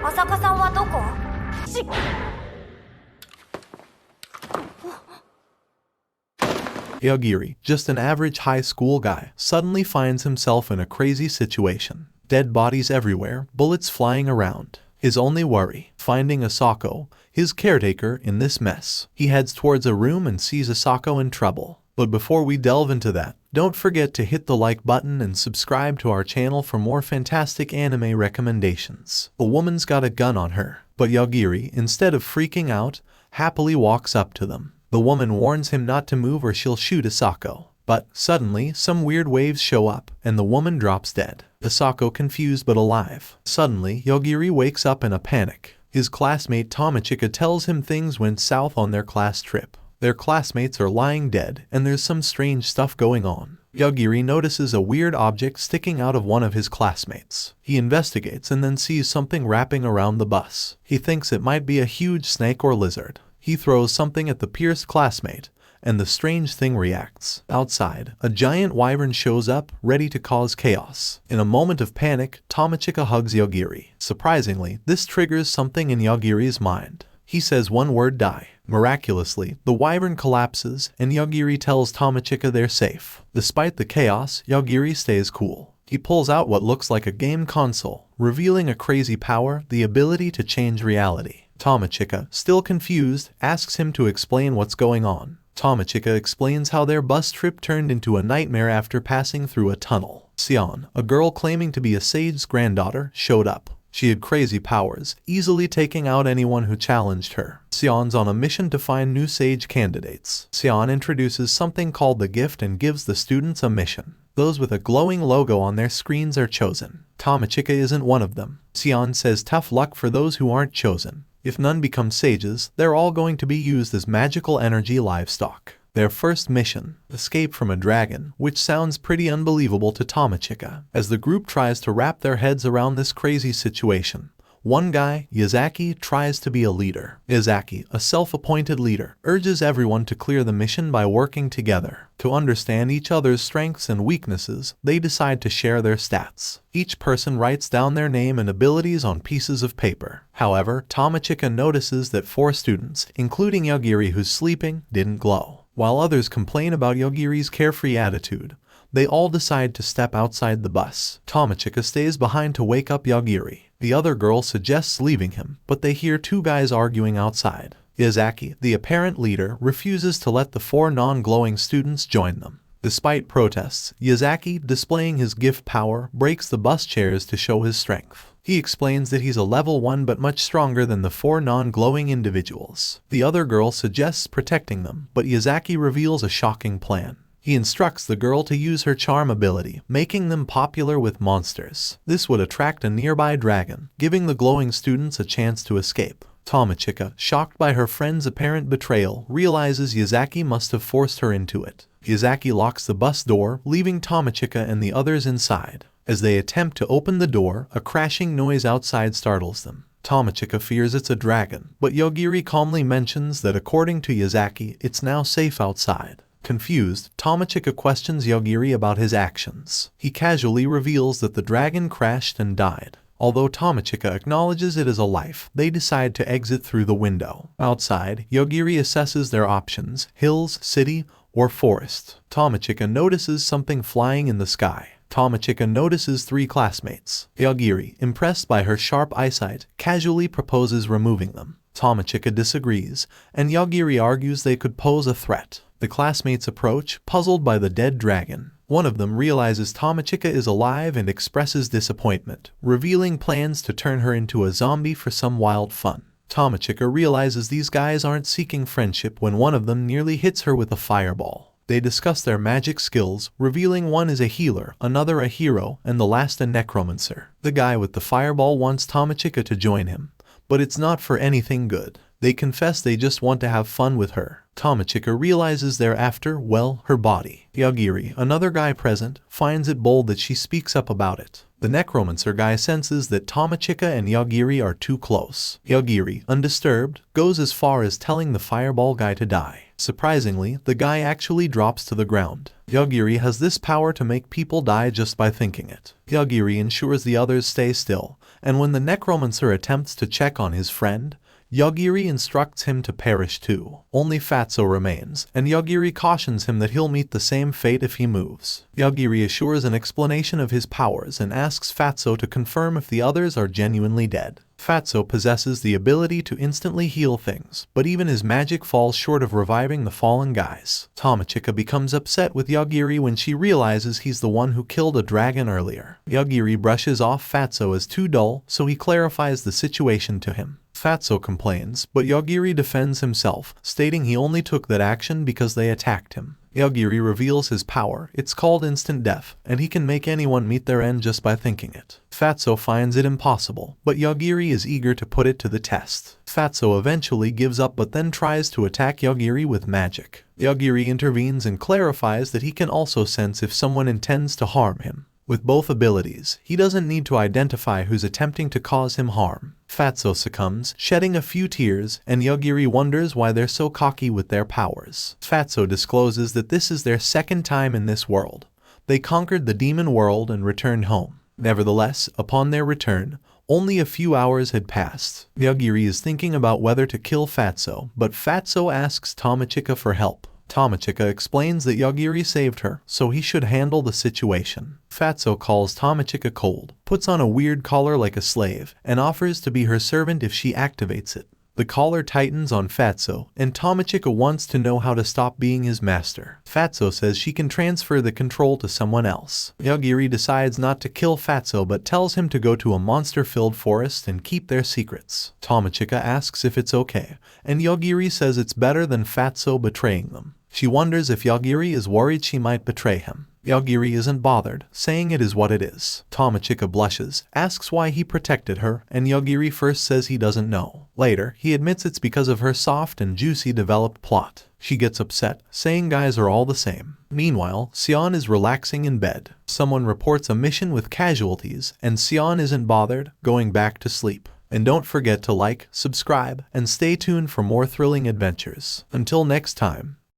朝香さんはどこ？Yogiri, just an average high school guy, suddenly finds himself in a crazy situation. Dead bodies everywhere, bullets flying around. His only worry, finding Asako, his caretaker, in this mess. He heads towards a room and sees Asako in trouble. But before we delve into that, don't forget to hit the like button and subscribe to our channel for more fantastic anime recommendations. A woman's got a gun on her, but Yogiri, instead of freaking out, happily walks up to them. The woman warns him not to move or she'll shoot Asako. But suddenly, some weird waves show up, and the woman drops dead. Asako confused but alive. Suddenly, Yogiri wakes up in a panic. His classmate Tomochika tells him things went south on their class trip. Their classmates are lying dead, and there's some strange stuff going on. Yogiri notices a weird object sticking out of one of his classmates. He investigates and then sees something wrapping around the bus. He thinks it might be a huge snake or lizard. He throws something at the pierced classmate, and the strange thing reacts. Outside, a giant wyvern shows up, ready to cause chaos. In a moment of panic, Tomochika hugs Yogiri. Surprisingly, this triggers something in Yogiri's mind. He says one word, die. Miraculously, the wyvern collapses, and Yogiri tells Tomochika they're safe. Despite the chaos, Yogiri stays cool. He pulls out what looks like a game console, revealing a crazy power, the ability to change reality. Tomochika, still confused, asks him to explain what's going on. Tomochika explains how their bus trip turned into a nightmare after passing through a tunnel. Sion, a girl claiming to be a sage's granddaughter, showed up. She had crazy powers, easily taking out anyone who challenged her. Sion's on a mission to find new sage candidates. Sion introduces something called the gift and gives the students a mission. Those with a glowing logo on their screens are chosen. Tomochika isn't one of them. Sion says tough luck for those who aren't chosen. If none become sages, they're all going to be used as magical energy livestock. Their first mission, escape from a dragon, which sounds pretty unbelievable to Tomochika. As the group tries to wrap their heads around this crazy situation, one guy, Yazaki, tries to be a leader. Yazaki, a self-appointed leader, urges everyone to clear the mission by working together. To understand each other's strengths and weaknesses, they decide to share their stats. Each person writes down their name and abilities on pieces of paper. However, Tomochika notices that 4 students, including Yogiri who's sleeping, didn't glow. While others complain about Yogiri's carefree attitude, they all decide to step outside the bus. Tomochika stays behind to wake up Yogiri. The other girl suggests leaving him, but they hear 2 guys arguing outside. Yazaki, the apparent leader, refuses to let the 4 non-glowing students join them. Despite protests, Yazaki, displaying his gift power, breaks the bus chairs to show his strength. He explains that he's a level 1 but much stronger than the 4 non-glowing individuals. The other girl suggests protecting them, but Yazaki reveals a shocking plan. He instructs the girl to use her charm ability, making them popular with monsters. This would attract a nearby dragon, giving the glowing students a chance to escape. Tomochika, shocked by her friend's apparent betrayal, realizes Yazaki must have forced her into it. Yazaki locks the bus door, leaving Tomochika and the others inside. As they attempt to open the door, a crashing noise outside startles them. Tomochika fears it's a dragon, but Yogiri calmly mentions that according to Yazaki, it's now safe outside. Confused, Tomochika questions Yogiri about his actions. He casually reveals that the dragon crashed and died. Although Tomochika acknowledges it as a life, they decide to exit through the window. Outside, Yogiri assesses their options: hills, city, or forest. Tomochika notices something flying in the sky. Tomochika notices 3 classmates. Yogiri, impressed by her sharp eyesight, casually proposes removing them. Tomochika disagrees, and Yogiri argues they could pose a threat. The classmates approach, puzzled by the dead dragon. One of them realizes Tomochika is alive and expresses disappointment, revealing plans to turn her into a zombie for some wild fun. Tomochika realizes these guys aren't seeking friendship when one of them nearly hits her with a fireball. They discuss their magic skills, revealing one is a healer, another a hero, and the last a necromancer. The guy with the fireball wants Tomochika to join him, but it's not for anything good. They confess they just want to have fun with her. Tomochika realizes they're after, well, her body. Yogiri, another guy present, finds it bold that she speaks up about it. The necromancer guy senses that Tomochika and Yogiri are too close. Yogiri, undisturbed, goes as far as telling the fireball guy to die. Surprisingly, the guy actually drops to the ground. Yogiri has this power to make people die just by thinking it. Yogiri ensures the others stay still, and when the necromancer attempts to check on his friend, Yogiri instructs him to perish too. Only Fatso remains, and Yogiri cautions him that he'll meet the same fate if he moves. Yogiri assures an explanation of his powers and asks Fatso to confirm if the others are genuinely dead. Fatso possesses the ability to instantly heal things, but even his magic falls short of reviving the fallen guys. Tomochika becomes upset with Yogiri when she realizes he's the one who killed a dragon earlier. Yogiri brushes off Fatso as too dull, so he clarifies the situation to him. Fatso complains, but Yogiri defends himself, stating he only took that action because they attacked him. Yogiri reveals his power, it's called instant death, and he can make anyone meet their end just by thinking it. Fatso finds it impossible, but Yogiri is eager to put it to the test. Fatso eventually gives up but then tries to attack Yogiri with magic. Yogiri intervenes and clarifies that he can also sense if someone intends to harm him. With both abilities, he doesn't need to identify who's attempting to cause him harm. Fatso succumbs, shedding a few tears, and Yogiri wonders why they're so cocky with their powers. Fatso discloses that this is their second time in this world. They conquered the demon world and returned home. Nevertheless, upon their return, only a few hours had passed. Yogiri is thinking about whether to kill Fatso, but Fatso asks Tomochika for help. Tomochika explains that Yogiri saved her, so he should handle the situation. Fatso calls Tomochika cold, puts on a weird collar like a slave, and offers to be her servant if she activates it. The collar tightens on Fatso, and Tomochika wants to know how to stop being his master. Fatso says she can transfer the control to someone else. Yogiri decides not to kill Fatso but tells him to go to a monster-filled forest and keep their secrets. Tomochika asks if it's okay, and Yogiri says it's better than Fatso betraying them. She wonders if Yogiri is worried she might betray him. Yogiri isn't bothered, saying it is what it is. Tomochika blushes, asks why he protected her, and Yogiri first says he doesn't know. Later, he admits it's because of her soft and juicy developed plot. She gets upset, saying guys are all the same. Meanwhile, Sion is relaxing in bed. Someone reports a mission with casualties, and Sion isn't bothered, going back to sleep. And don't forget to like, subscribe, and stay tuned for more thrilling adventures. Until next time.